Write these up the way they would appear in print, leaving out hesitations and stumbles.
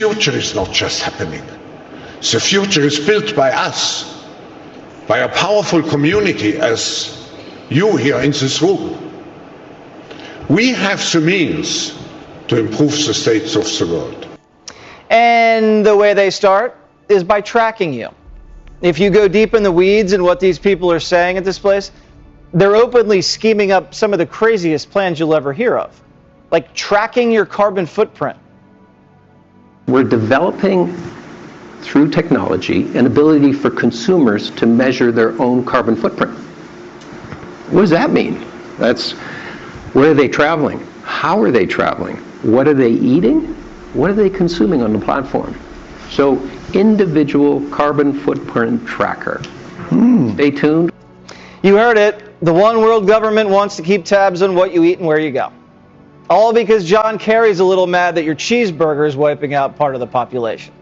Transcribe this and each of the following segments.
future is not just happening. The future is built by us, by a powerful community as you here in this room. We have the means to improve the states of the world. And the way they start is by tracking you. If you go deep in the weeds in what these people are saying at this place, they're openly scheming up some of the craziest plans you'll ever hear of, like tracking your carbon footprint. We're developing, through technology, an ability for consumers to measure their own carbon footprint. What does that mean? Where are they traveling? How are they traveling? What are they eating? What are they consuming on the platform? So, individual carbon footprint tracker. Stay tuned. You heard it. The one world government wants to keep tabs on what you eat and where you go. All because John Kerry's a little mad that your cheeseburger is wiping out part of the population.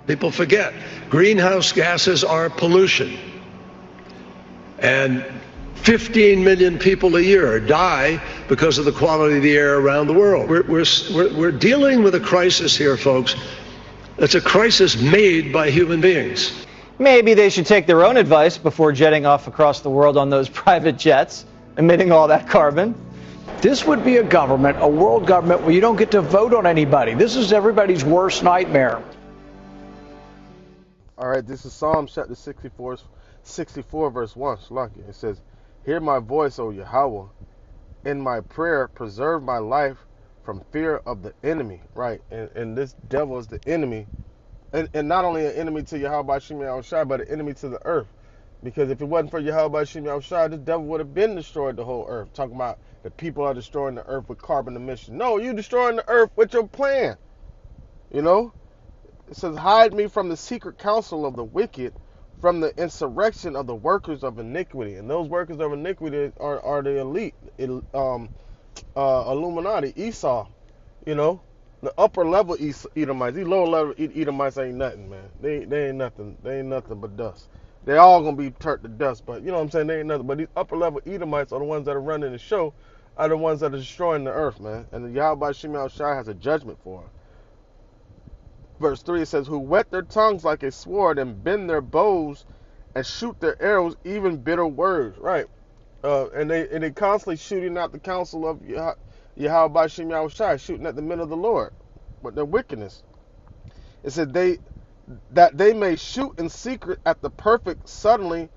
People forget, greenhouse gases are pollution. And 15 million people a year die because of the quality of the air around the world. We're dealing with a crisis here, folks. It's a crisis made by human beings. Maybe they should take their own advice before jetting off across the world on those private jets, emitting all that carbon. This would be a government, a world government, where you don't get to vote on anybody. This is everybody's worst nightmare. All right, this is Psalm chapter 64 verse 1. Shalaki. It says, "Hear my voice, O Yahweh. In my prayer, preserve my life from fear of the enemy." Right, and this devil is the enemy. And not only an enemy to Yahweh Shem Yahushai, but an enemy to the earth. Because if it wasn't for Yahweh Shem Yahushai, this devil would have been destroyed the whole earth. Talking about the people are destroying the earth with carbon emission. No, you destroying the earth with your plan. You know? It says, "Hide me from the secret counsel of the wicked, from the insurrection of the workers of iniquity." And those workers of iniquity are the elite, Illuminati, Esau, you know? The upper level Edomites. These lower level Edomites ain't nothing, man. They ain't nothing. They ain't nothing but dust. They all gonna be turned to dust, but you know what I'm saying? They ain't nothing. But these upper level Edomites are the ones that are running the show, are the ones that are destroying the earth, man. And the Yahweh Shem Yahushai has a judgment for them. Verse 3, it says, "Who whet their tongues like a sword and bend their bows and shoot their arrows, even bitter words." Right. And they constantly shooting out the counsel of Yahweh Shem Yahushai, shooting at the men of the Lord, but their wickedness. It said that they may shoot in secret at the perfect, suddenly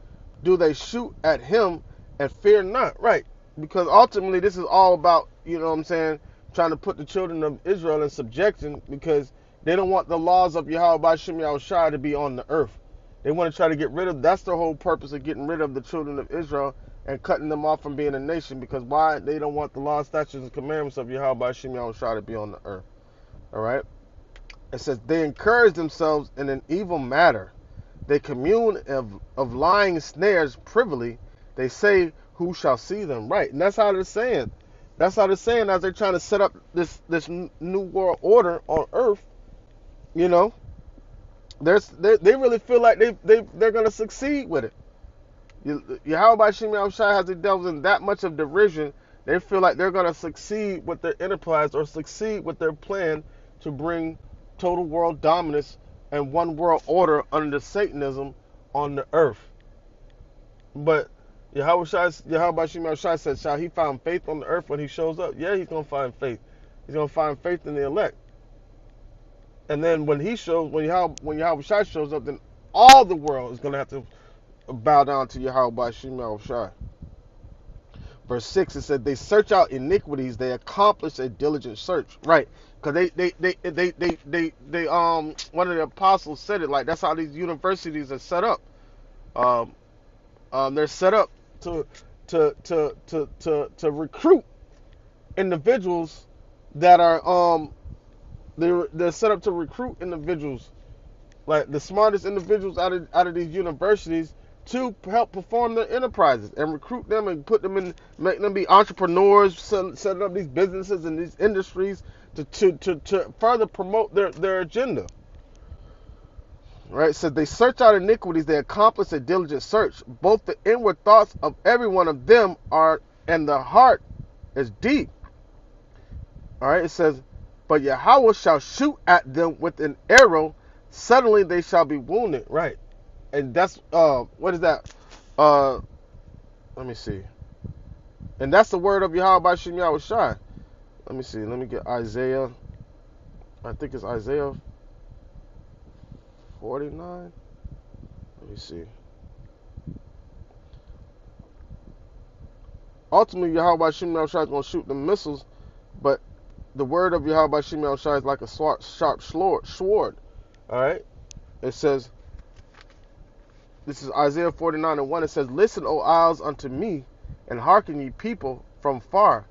do they shoot at him and fear not. Right, because ultimately this is all about, you know what I'm saying, trying to put the children of Israel in subjection, because they don't want the laws of Yahweh Shem Yahushai to be on the earth. They want to try to get rid of, that's the whole purpose of getting rid of the children of Israel and cutting them off from being a nation. Because why? They don't want the law, statutes, and commandments of Yahweh Shem Yahushai to be on the earth. All right. It says, "They encourage themselves in an evil matter. They commune of lying snares privily. They say, who shall see them?" Right. And that's how they're saying. That's how they're saying as they're trying to set up this new world order on earth. You know, they really feel like they're going to succeed with it. Yahweh Shem Yahushai has the devils in that much of derision. They feel like they're going to succeed with their enterprise, or succeed with their plan to bring total world dominance and one world order under Satanism on the earth. But Yahweh Shem Yahushai said, "Shall he find faith on the earth when he shows up?" Yeah, he's going to find faith. He's going to find faith in the elect. And then when Yahweh Shai shows up, then all the world is going to have to bow down to Yahweh Shem Yahushai. Verse 6, it said, "They search out iniquities, they accomplish a diligent search." Right, because they one of the apostles said it, like, that's how these universities are set up. They're set up to recruit individuals that are they're set up to recruit individuals, like the smartest individuals out of these universities, to help perform their enterprises and recruit them and put them in, make them be entrepreneurs, setting up these businesses and these industries to further promote their agenda. Right? So they search out iniquities, they accomplish a diligent search. Both the inward thoughts of every one of them are, and the heart is deep. All right, it says, but Yahweh shall shoot at them with an arrow. Suddenly they shall be wounded. Right. And that's, what is that? Let me see. And that's the word of Yahweh by Shem Yahweh Shai. Let me see. Let me get Isaiah. I think it's Isaiah 49. Let me see. Ultimately, Yahweh by Shem Yahweh Shai is going to shoot the missiles, but the word of Yahweh by Shem Yahweh Shai is like a sharp sword. All right? It says, this is Isaiah 49:1. It says, listen, O isles, unto me, and hearken, ye people from far.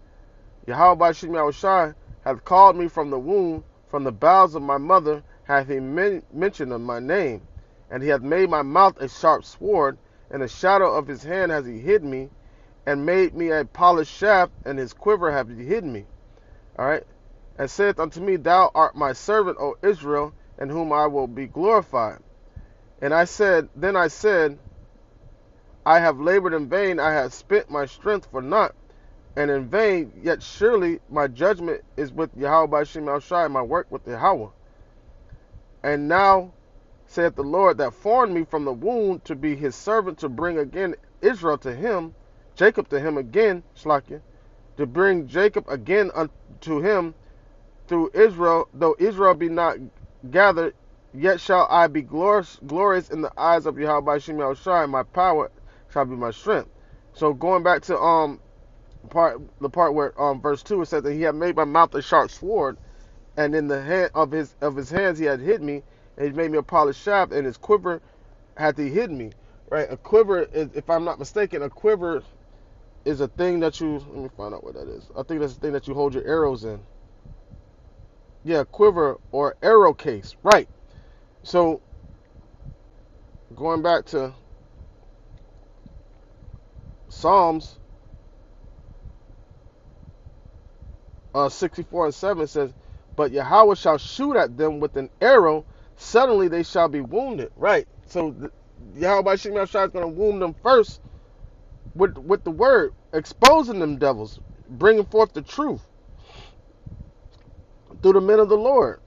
Yahweh by Shem Yahweh Shai hath called me from the womb, from the bowels of my mother hath he mentioned of my name. And he hath made my mouth a sharp sword, and the shadow of his hand has he hid me, and made me a polished shaft, and his quiver hath he hid me. All right? And saith unto me, thou art my servant, O Israel, in whom I will be glorified. And then I said, I have labored in vain, I have spent my strength for naught, and in vain, yet surely my judgment is with Yahweh by Shem Yahweh Shai, and my work with Yahweh. And now, saith the Lord, that formed me from the womb to be his servant, to bring again Israel to him, Jacob to him again, Shlakia, to bring Jacob again unto him through Israel, though Israel be not gathered, yet shall I be glorious in the eyes of Yahweh by Shem Yahweh Shai, and my power shall be my strength. So going back to the part where verse 2, it says that he had made my mouth a sharp sword, and in the hand of his hands he had hid me, and he made me a polished shaft, and his quiver hath he hid me. Right? A quiver is, if I'm not mistaken, a quiver is a thing that you, let me find out what that is. I think that's the thing that you hold your arrows in. Yeah, quiver or arrow case. Right. So going back to Psalms 64:7 says, but Yahweh shall shoot at them with an arrow, suddenly they shall be wounded. Right. So Yahweh by Shem Yahweh Shai is going to wound them first with the word, exposing them devils, bringing forth the truth through the men of the Lord.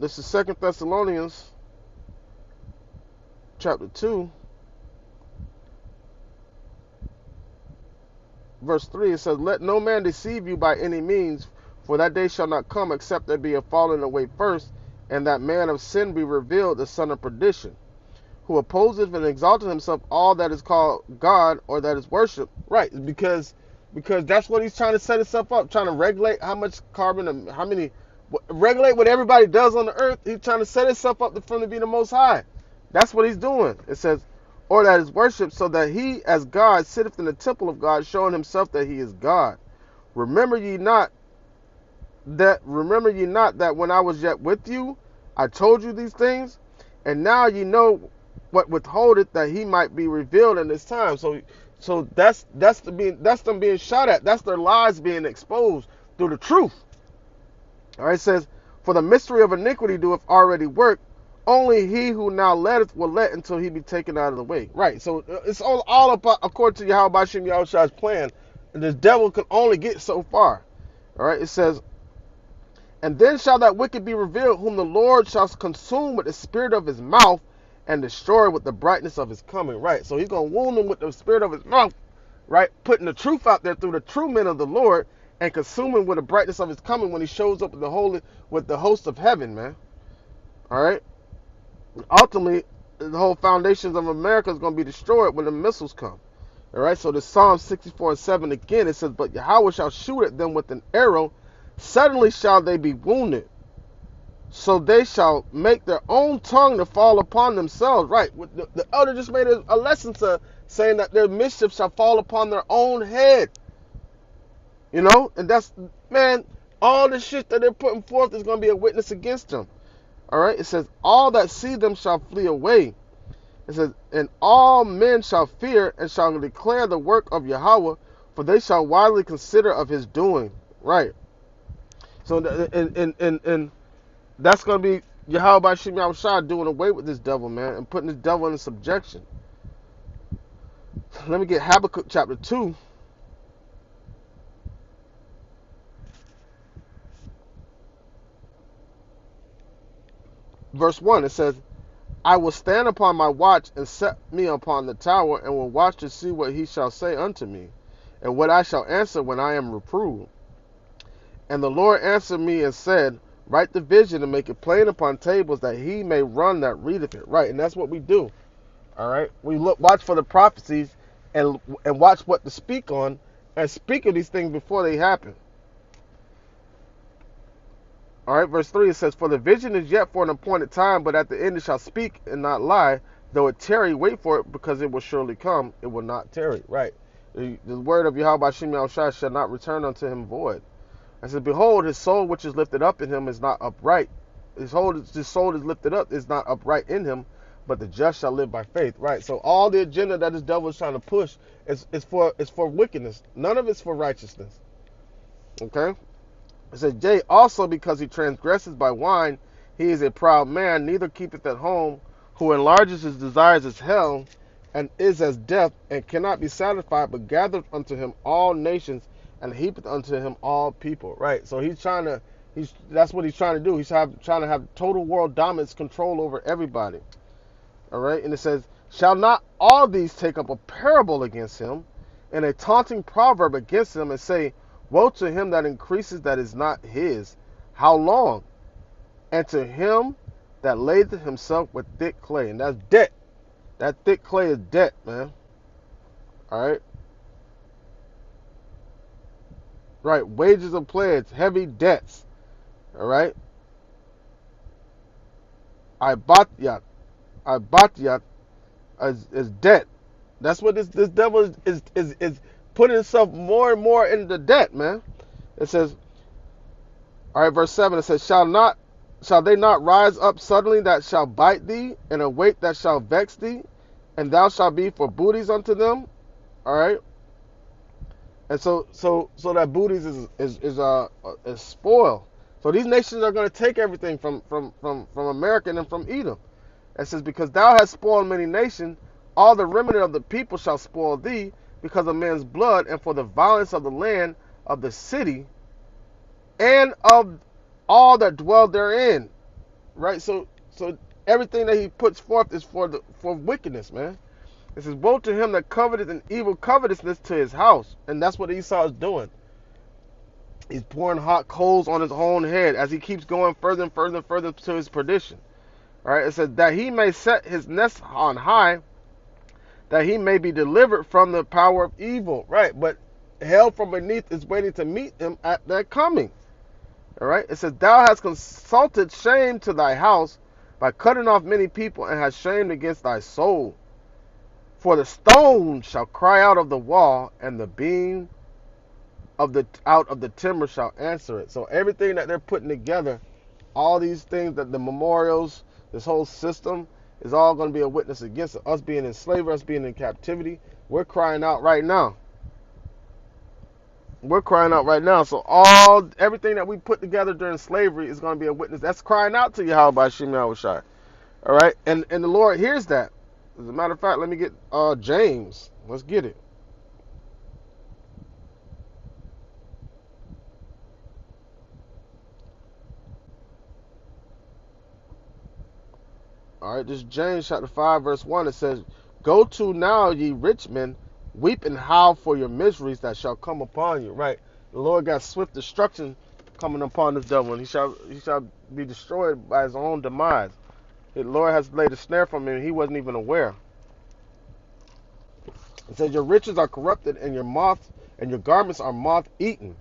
This is 2 Thessalonians chapter 2, verse 3. It says, let no man deceive you by any means, for that day shall not come except there be a falling away first, and that man of sin be revealed, the son of perdition, who opposeth and exalteth himself all that is called God or that is worship. Right, because that's what he's trying to set himself up, trying to regulate how much carbon and how many, regulate what everybody does on the earth. He's trying to set himself up to be the Most High. That's what he's doing. It says, or that is worship, so that he as God sitteth in the temple of God, showing himself that he is God. Remember ye not that when I was yet with you, I told you these things, and now ye know what withholdeth, that he might be revealed in this time. So that's them being shot at. That's their lies being exposed through the truth. All right, it says, for the mystery of iniquity doeth already work. Only he who now letteth will let until he be taken out of the way. Right. So it's all about, according to Yahweh Shem Yahweh Shai's plan. And this devil can only get so far. All right. It says, and then shall that wicked be revealed, whom the Lord shall consume with the spirit of his mouth, and destroy with the brightness of his coming. Right. So he's going to wound them with the spirit of his mouth. Right. Putting the truth out there through the true men of the Lord, and consuming with the brightness of his coming when he shows up with the host of heaven, man. All right. Ultimately, the whole foundations of America is going to be destroyed when the missiles come. All right, so the Psalm 64:7 again, it says, but Yahweh shall shoot at them with an arrow, suddenly shall they be wounded. So they shall make their own tongue to fall upon themselves. Right, the elder just made a lesson to saying that their mischief shall fall upon their own head. You know, and that's, man, all the shit that they're putting forth is going to be a witness against them. All right, it says, all that see them shall flee away. It says, and all men shall fear and shall declare the work of Yahweh, for they shall widely consider of his doing. Right. So, and that's going to be Yahweh by Shem Yahweh Shai doing away with this devil, man, and putting this devil in subjection. Let me get Habakkuk chapter 2. verse 1, it says, I will stand upon my watch and set me upon the tower, and will watch to see what he shall say unto me, and what I shall answer when I am reproved. And the Lord answered me and said, write the vision and make it plain upon tables, that he may run that readeth it. Right, and that's what we do. All right, we watch for the prophecies and watch what to speak on, and speak of these things before they happen. All right, verse 3, it says, for the vision is yet for an appointed time, but at the end it shall speak and not lie. Though it tarry, wait for it, because it will surely come. It will not tarry. Right. The word of Yahweh Shem Yahushua shall not return unto him void. I said, behold, his soul which is lifted up in him is not upright. His soul is lifted up is not upright in him, but the just shall live by faith. Right. So all the agenda that this devil is trying to push is for wickedness. None of it's for righteousness. Okay. It says, yea, also because he transgresses by wine, he is a proud man, neither keepeth at home, who enlarges his desires as hell, and is as death, and cannot be satisfied, but gathereth unto him all nations, and heapeth unto him all people. Right. So that's what he's trying to do. He's trying to have total world dominance, control over everybody. All right. And it says, shall not all these take up a parable against him, and a taunting proverb against him, and say, woe to him that increases that is not his. How long? And to him that ladeth himself with thick clay. And that's debt. That thick clay is debt, man. All right. Right. Wages of pledge, heavy debts. All right. Ibatyat is debt. That's what this devil is putting himself more and more into debt, man. It says, all right, verse 7, it says, shall they not rise up suddenly that shall bite thee, and await that shall vex thee, and thou shalt be for booties unto them? All right. And so that booties is spoil. So these nations are going to take everything from America and from Edom. It says, because thou hast spoiled many nations, all the remnant of the people shall spoil thee, because of men's blood, and for the violence of the land, of the city, and of all that dwell therein. Right? So everything that he puts forth is for wickedness, man. It says, woe to him that coveteth an evil covetousness to his house. And that's what Esau is doing. He's pouring hot coals on his own head as he keeps going further and further and further to his perdition. All right, it says, that he may set his nest on high, that he may be delivered from the power of evil. Right, but hell from beneath is waiting to meet him at their coming. All right, it says, thou hast consulted shame to thy house by cutting off many people, and hast shamed against thy soul. For the stone shall cry out of the wall, and the beam out of the timber shall answer it. So everything that they're putting together, all these things, that the memorials, this whole system, is all going to be a witness against it. Us being in slavery, us being in captivity, we're crying out right now. We're crying out right now. So everything that we put together during slavery is going to be a witness. That's crying out to Yahweh Shem Yahushua. All right, and the Lord hears that. As a matter of fact, let me get James. Let's get it. All right, this is James chapter 5, verse 1. It says, go to now, ye rich men, weep and howl for your miseries that shall come upon you. Right, the Lord got swift destruction coming upon this devil, and he shall be destroyed by his own demise. The Lord has laid a snare from him, and he wasn't even aware. It says, your riches are corrupted, and your garments are moth-eaten.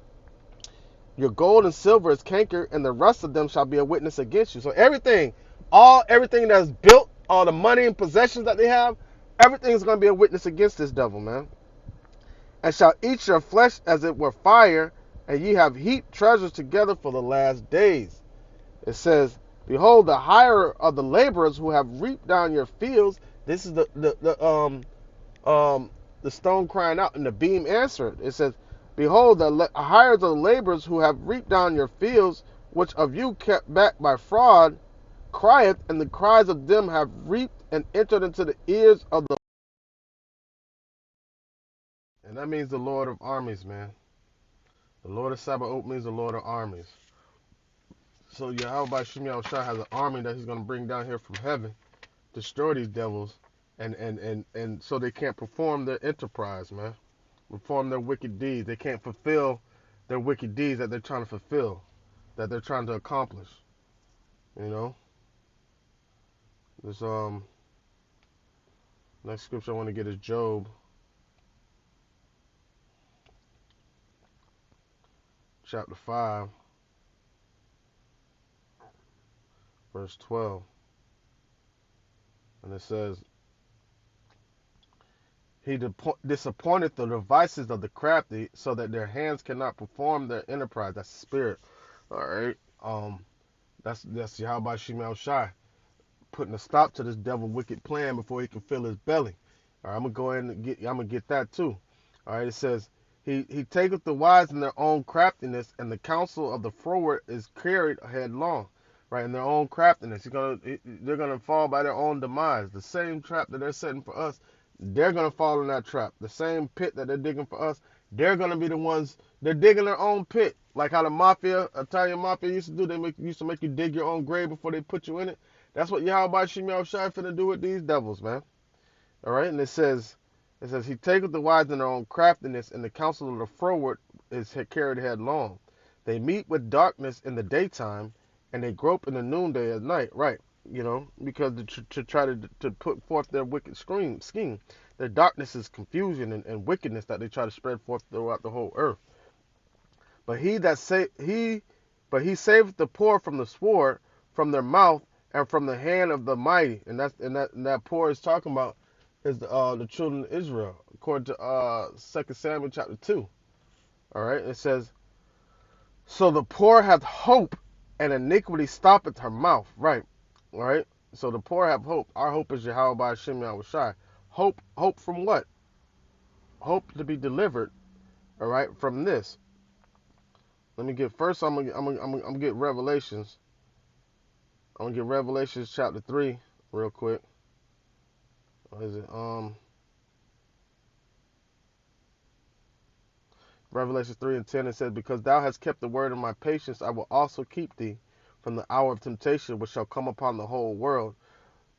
Your gold and silver is canker, and the rest of them shall be a witness against you. So everything that's built, all the money and possessions that they have, everything is going to be a witness against this devil, man. And shall eat your flesh as it were fire, and ye have heaped treasures together for the last days. It says, behold, the hire of the laborers who have reaped down your fields. This is the stone crying out, and the beam answered. It says, behold, the hires of the laborers who have reaped down your fields, which of you kept back by fraud, crieth, and the cries of them have reaped and entered into the ears of the. And that means the Lord of armies, man. The Lord of Sabaoth means the Lord of armies. So Yahweh Shem Shai has an army that he's going to bring down here from heaven, destroy these devils, and so they can't perform their enterprise, man. Perform their wicked deeds. They can't fulfill their wicked deeds that they're trying to fulfill, that they're trying to accomplish. You know? This next scripture I want to get is Job chapter 5, verse 12. And it says, he disappointed the devices of the crafty so that their hands cannot perform their enterprise. That's the spirit. All right. That's Yahweh Shem Shai putting a stop to this devil wicked plan before he can fill his belly. All right, I'm gonna get that too. All right, it says he taketh the wise in their own craftiness, and the counsel of the froward is carried headlong. Right, in their own craftiness, they're gonna fall by their own demise. The same trap that they're setting for us, they're gonna fall in that trap. The same pit that they're digging for us, they're gonna be the ones. They're digging their own pit, like how the mafia, Italian mafia used to do. They used to make you dig your own grave before they put you in it. That's what Yahweh Shem Shai finna do with these devils, man. All right, and it says he taketh the wise in their own craftiness, and the counsel of the froward is carried headlong. They meet with darkness in the daytime, and they grope in the noonday at night. Right, you know, because to try to put forth their wicked scheme. Their darkness is confusion and wickedness that they try to spread forth throughout the whole earth. But he saveth the poor from the sword, from their mouth, and from the hand of the mighty. And that poor is talking about is the children of Israel, according to 2 Samuel chapter 2. All right, it says, so the poor hath hope, and iniquity stoppeth her mouth. Right, all right. So the poor have hope. Our hope is Yahweh Shem Shai. Hope from what? Hope to be delivered. All right, from this. Let me get first. I'm gonna get Revelations. I'm gonna get Revelations chapter 3 real quick. What is it? Revelation 3:10, it says, because thou hast kept the word of my patience, I will also keep thee from the hour of temptation which shall come upon the whole world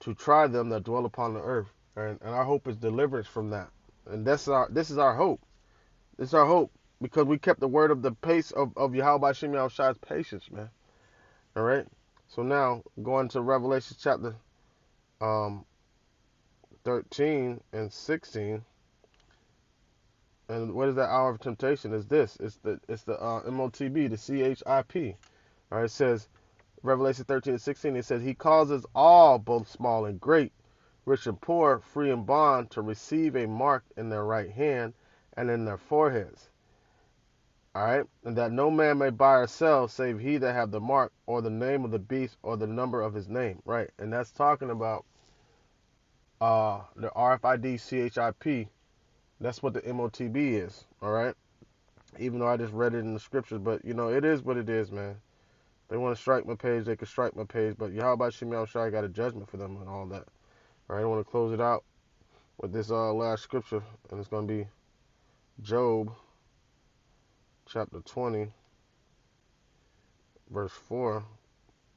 to try them that dwell upon the earth. And our hope is deliverance from that. And this is our hope. This is our hope because we kept the word of the pace of Yahweh Shem Shai's patience, man. All right. So now going to Revelation chapter 13 and 16. And what is that hour of temptation? Is this? It's the MOTB, the CHIP. All right, it says, Revelation 13 and 16, it says, he causes all, both small and great, rich and poor, free and bond, to receive a mark in their right hand and in their foreheads. All right, and that no man may buy or sell save he that have the mark or the name of the beast or the number of his name. Right, and that's talking about the RFID CHIP. That's what the MOTB is, all right? Even though I just read it in the scriptures, but, you know, it is what it is, man. They want to strike my page, they can strike my page, but Yahweh Shem Shai got a judgment for them and all that. All right, I want to close it out with this last scripture, and it's going to be Job chapter 20, verse 4.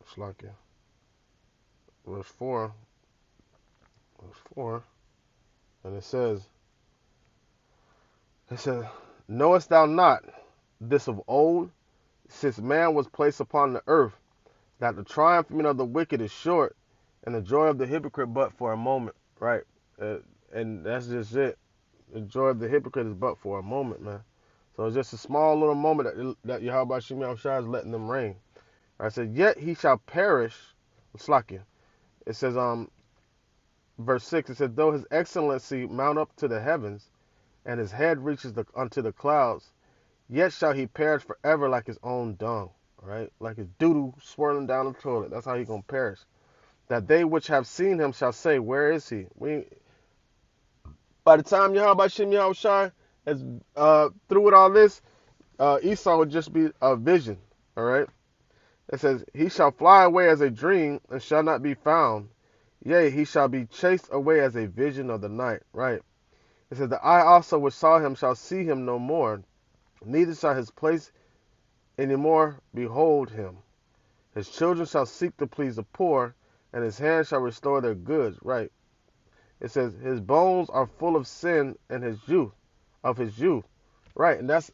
It's like it. Verse 4, and it says, knowest thou not this of old, since man was placed upon the earth, that the triumphing of the wicked is short, and the joy of the hypocrite but for a moment, right? And that's just it. The joy of the hypocrite is but for a moment, man. So it's just a small little moment that Yahweh Shem Shai is letting them reign. I said, yet he shall perish. Slakia. It says, verse 6, it says, though his excellency mount up to the heavens, and his head reaches unto the clouds, yet shall he perish forever like his own dung, right? Like his doo-doo swirling down the toilet. That's how he gonna perish. That they which have seen him shall say, where is he? By the time Yahweh Shem Shai is through with all this, Esau would just be a vision, all right? It says, he shall fly away as a dream and shall not be found. Yea, he shall be chased away as a vision of the night, right? It says, the eye also which saw him shall see him no more, neither shall his place any more behold him. His children shall seek to please the poor, and his hand shall restore their goods. Right. It says his bones are full of sin and his youth, of his youth. Right. And that's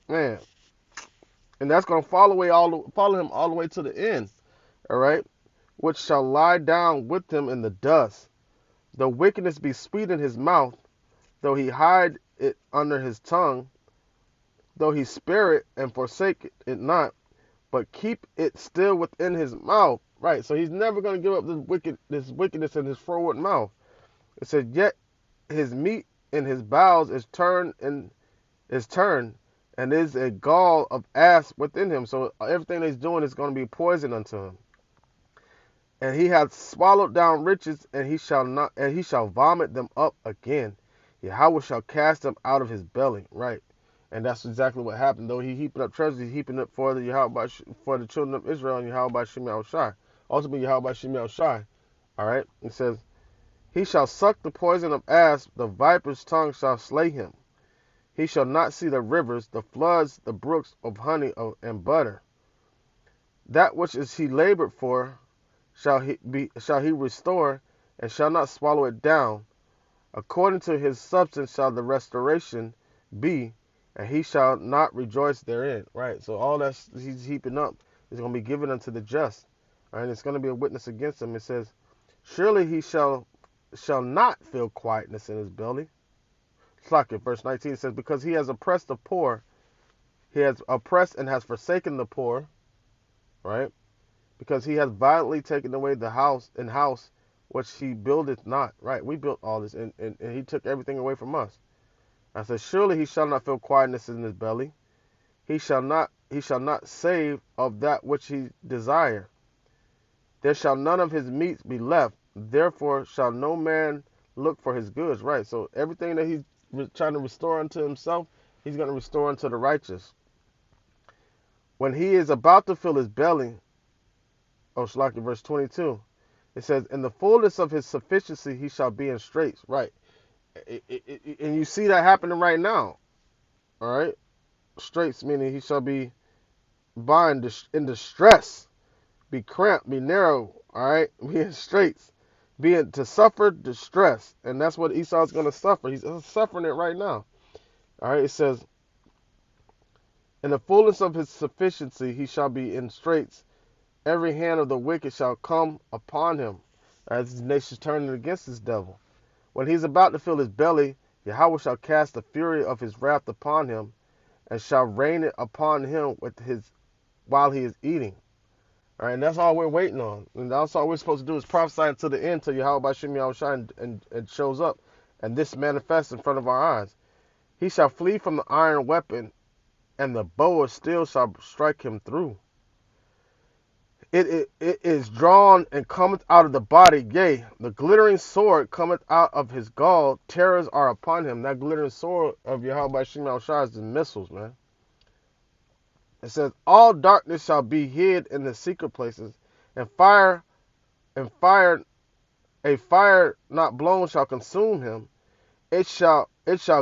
man. And that's gonna follow him all the way to the end. All right. Which shall lie down with him in the dust. Though wickedness be sweet in his mouth, though he hide it under his tongue, though he spare it and forsake it not, but keep it still within his mouth. Right, so he's never going to give up this wickedness in his forward mouth. It says, yet his meat in his bowels is turned, and is a gall of ass within him. So everything he's doing is going to be poison unto him. And he hath swallowed down riches, and he shall vomit them up again. Yahweh shall cast them out of his belly. Right. And that's exactly what happened. Though he heaping up treasures, he's heaping up for the children of Israel and Yahweh Shem Shai. Ultimately, Yahweh Shem Shai. All right. It says, he shall suck the poison of asp, the viper's tongue shall slay him. He shall not see the rivers, the floods, the brooks of honey and butter. That which is he labored for shall he restore, and shall not swallow it down. According to his substance shall the restoration be, and he shall not rejoice therein. Right. So all that he's heaping up is going to be given unto the just. Right? And it's going to be a witness against him. It says, surely he shall not feel quietness in his belly. It's like it. Verse 19 says, because he has oppressed the poor, he has oppressed and has forsaken the poor. Right. Because he has violently taken away the house which he buildeth not. Right. We built all this, and he took everything away from us. I said, surely he shall not feel quietness in his belly. He shall not save of that which he desire. There shall none of his meats be left. Therefore shall no man look for his goods. Right. So everything that he's trying to restore unto himself, he's going to restore unto the righteous. When he is about to fill his belly, Shalaki, verse 22, it says, in the fullness of his sufficiency he shall be in straits. Right. And you see that happening right now. All right. Straits, meaning he shall be in distress, be cramped, be narrow. All right. Be in straits, to suffer distress. And that's what Esau's going to suffer. He's suffering it right now. All right. It says, in the fullness of his sufficiency he shall be in straits. Every hand of the wicked shall come upon him, as his nations turning against this devil. When he's about to fill his belly, Yahweh shall cast the fury of his wrath upon him, and shall rain it upon him while he is eating. All right, and that's all we're waiting on. And that's all we're supposed to do is prophesy until the end, till Yahweh Shem Yahushua and shows up, and this manifests in front of our eyes. He shall flee from the iron weapon, and the bow of steel shall strike him through. It is drawn and cometh out of the body, yea, the glittering sword cometh out of his gall, terrors are upon him. That glittering sword of Yahweh Shem Yahushua is the missiles, man. It says, all darkness shall be hid in the secret places, and a fire not blown shall consume him. It shall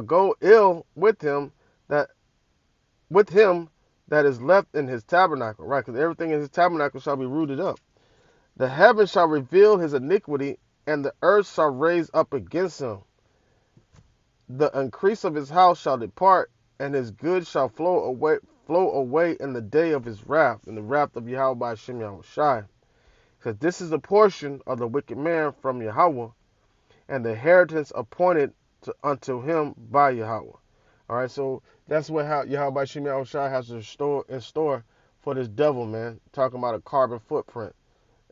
go ill with him that is left in his tabernacle, right? Because everything in his tabernacle shall be rooted up. The heavens shall reveal his iniquity, and the earth shall raise up against him. The increase of his house shall depart, and his goods shall flow away in the day of his wrath, in the wrath of Yahweh Shem Yahushai. Because this is the portion of the wicked man from Yahweh, and the inheritance appointed unto him by Yahweh. All right, so that's what Yahweh Shem Yahushai has in store for this devil, man. Talking about a carbon footprint.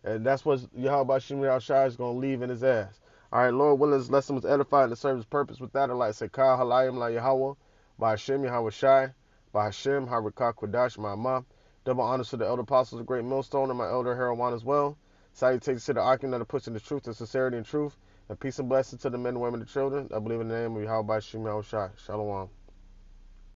And that's what Yahweh Shem Yahushai is going to leave in his ass. All right, Lord willing, this lesson was edified to serve his purpose. With that, I'd like to say, Kal Halayim La Yahweh, by Hashem Yahushai, by Hashem Harikah Kodash Ma'amah. Double honors to the elder apostles of Great Millstone and my elder Herawan as well. Salutations to the Arkin that are pushing the truth and sincerity and truth. And peace and blessings to the men, women, and children that believe in the name of Yahweh Shem Yahushai. Shalom.